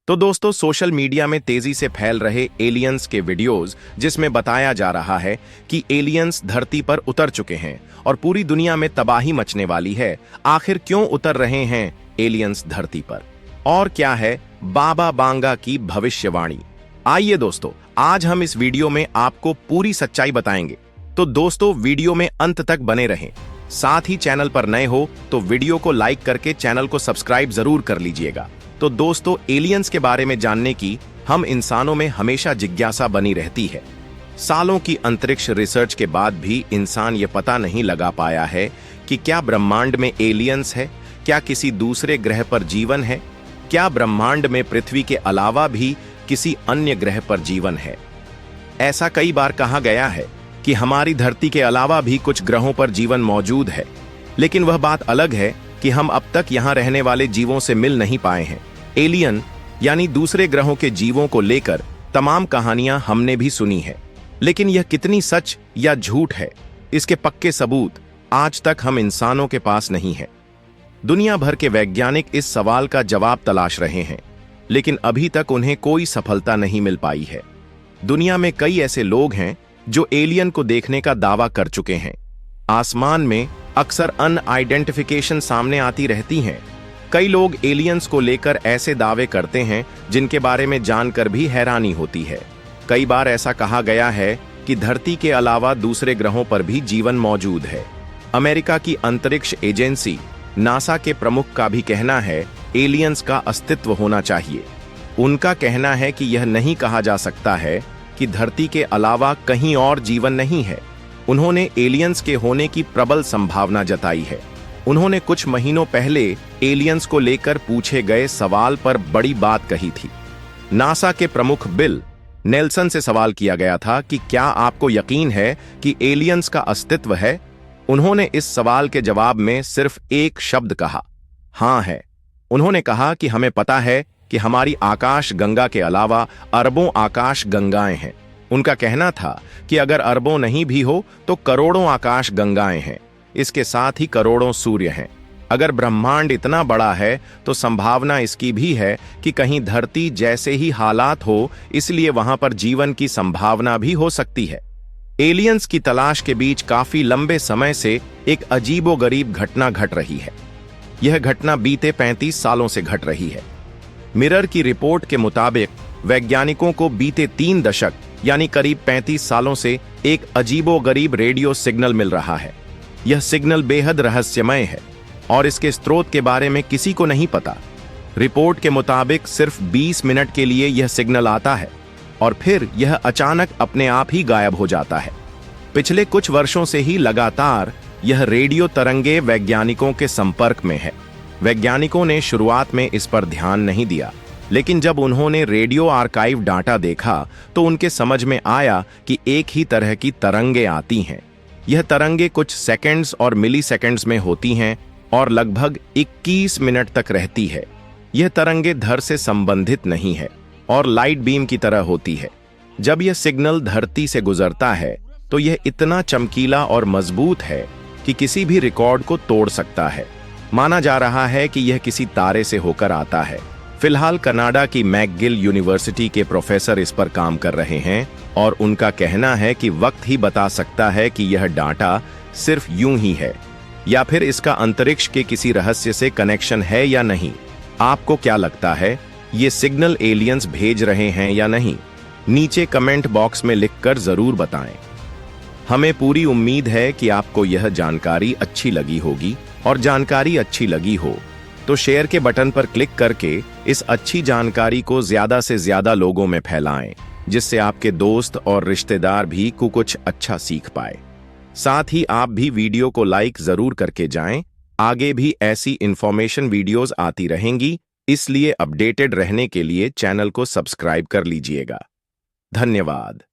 तो दोस्तों, social media में तेजी से फैल रहे एलियंस के वीडियोस जिसमें बताया जा रहा है कि एलियंस धरती पर उतर चुके हैं और पूरी दुनिया में तबाही मचने वाली है। आखिर क्यों उतर रहे हैं एलियंस धरती पर, और क्या है बाबा बांगा की भविष्यवाणी? आइए दोस्तों, आज हम इस वीडियो में आपको पूरी सच्चाई बताएंगे। तो दोस्तों, वीडियो में अंत तक बने रहें। साथ ही चैनल पर नए हो तो वीडियो को लाइक करके चैनल को सब्सक्राइब जरूर कर लीजिएगा। तो दोस्तों, एलियंस के बारे में जानने की हम इंसानों में हमेशा जिज्ञासा बनी रहती है। सालों की अंतरिक्ष रिसर्च के बाद भी इंसान ये पता नहीं लगा पाया है कि क्या ब्रह्मांड में एलियंस है, क्या किसी दूसरे ग्रह पर जीवन है, क्या ब्रह्मांड में पृथ्वी के अलावा भी किसी अन्य ग्रह पर जीवन है। ऐसा कई बार कहा गया है कि हमारी धरती के अलावा भी कुछ ग्रहों पर जीवन मौजूद है, लेकिन वह बात अलग है कि हम अब तक यहां रहने वाले जीवों से मिल नहीं पाए हैं। एलियन यानी दूसरे ग्रहों के जीवों को लेकर तमाम कहानियां हमने भी सुनी है, लेकिन यह कितनी सच या झूठ है, इसके पक्के सबूत आज तक हम इंसानों के पास नहीं है। दुनिया भर के वैज्ञानिक इस सवाल का जवाब तलाश रहे हैं, लेकिन अभी तक उन्हें कोई सफलता नहीं मिल पाई है। दुनिया में कई ऐसे लोग हैं जो एलियन को देखने का दावा कर चुके हैं। आसमान में अक्सर अनआइडेंटिफिकेशन सामने आती रहती हैं। कई लोग एलियंस को लेकर ऐसे दावे करते हैं जिनके बारे में जानकर भी हैरानी होती है। कई बार ऐसा कहा गया है कि धरती के अलावा दूसरे ग्रहों पर भी जीवन मौजूद है। अमेरिका की अंतरिक्ष एजेंसी नासा के प्रमुख का भी कहना है एलियंस का अस्तित्व होना चाहिए। उनका कहना है कि यह नहीं कहा जा सकता है कि धरती के अलावा कहीं और जीवन नहीं है। उन्होंने एलियंस के होने की प्रबल संभावना जताई है। उन्होंने कुछ महीनों पहले एलियंस को लेकर पूछे गए सवाल पर बड़ी बात कही थी। नासा के प्रमुख बिल नेल्सन से सवाल किया गया था कि क्या आपको यकीन है कि एलियंस का अस्तित्व है? उन्होंने इस सवाल के जवाब में सिर्फ एक शब्द कहा, हां है। उन्होंने कहा कि हमें पता है कि हमारी आकाश गंगा के अलावा अरबों आकाश गंगाएं हैं। उनका कहना था कि अगर अरबों नहीं भी हो तो करोड़ों आकाश गंगाएं हैं। इसके साथ ही करोड़ों सूर्य हैं। अगर ब्रह्मांड इतना बड़ा है तो संभावना इसकी भी है कि कहीं धरती जैसे ही हालात हो, इसलिए वहां पर जीवन की संभावना भी हो सकती है। एलियंस की तलाश के बीच काफी लंबे समय से एक अजीबोगरीब घटना घट रही है। यह घटना बीते 35 सालों से घट रही है। मिरर की रिपोर्ट के मुताबिक वैज्ञानिकों को बीते 3 दशक यानी करीब 35 सालों से एक अजीबोगरीब रेडियो सिग्नल मिल रहा है। यह सिग्नल बेहद रहस्यमय है और इसके स्रोत के बारे में किसी को नहीं पता। रिपोर्ट के मुताबिक सिर्फ 20 मिनट के लिए यह सिग्नल आता है और फिर यह अचानक अपने आप ही गायब हो जाता है। पिछले कुछ वर्षों से ही लगातार यह रेडियो तरंगे वैज्ञानिकों के संपर्क में है। वैज्ञानिकों ने शुरुआत में इस पर ध्यान नहीं दिया, लेकिन जब उन्होंने रेडियो आर्काइव डाटा देखा तो उनके समझ में आया कि एक ही तरह की तरंगे आती हैं। यह तरंगे कुछ सेकंड्स और मिली सेकंड्स में होती हैं और लगभग 21 मिनट तक रहती है। यह तरंगे धर से संबंधित नहीं है और लाइट बीम की तरह होती है। जब यह सिग्नल धरती से गुजरता है तो यह इतना चमकीला और मजबूत है कि किसी भी रिकॉर्ड को तोड़ सकता है। माना जा रहा है कि यह किसी तारे से होकर आता है। फिलहाल कनाडा की मैकगिल यूनिवर्सिटी के प्रोफेसर इस पर काम कर रहे हैं और उनका कहना है कि वक्त ही बता सकता है कि यह डाटा सिर्फ यूं ही है या फिर इसका अंतरिक्ष के किसी रहस्य से कनेक्शन है या नहीं। आपको क्या लगता है, ये सिग्नल एलियंस भेज रहे हैं या नहीं? नीचे कमेंट बॉक्स में लिखकर जरूर बताएं। हमें पूरी उम्मीद है कि आपको यह जानकारी अच्छी लगी होगी, और जानकारी अच्छी लगी हो तो शेयर के बटन पर क्लिक करके इस अच्छी जानकारी को ज्यादा से ज्यादा लोगों में फैलाएं, जिससे आपके दोस्त और रिश्तेदार भी कुछ अच्छा सीख पाए। साथ ही आप भी वीडियो को लाइक जरूर करके जाएं। आगे भी ऐसी इंफॉर्मेशन वीडियोस आती रहेंगी, इसलिए अपडेटेड रहने के लिए चैनल को सब्सक्राइब कर लीजिएगा। धन्यवाद।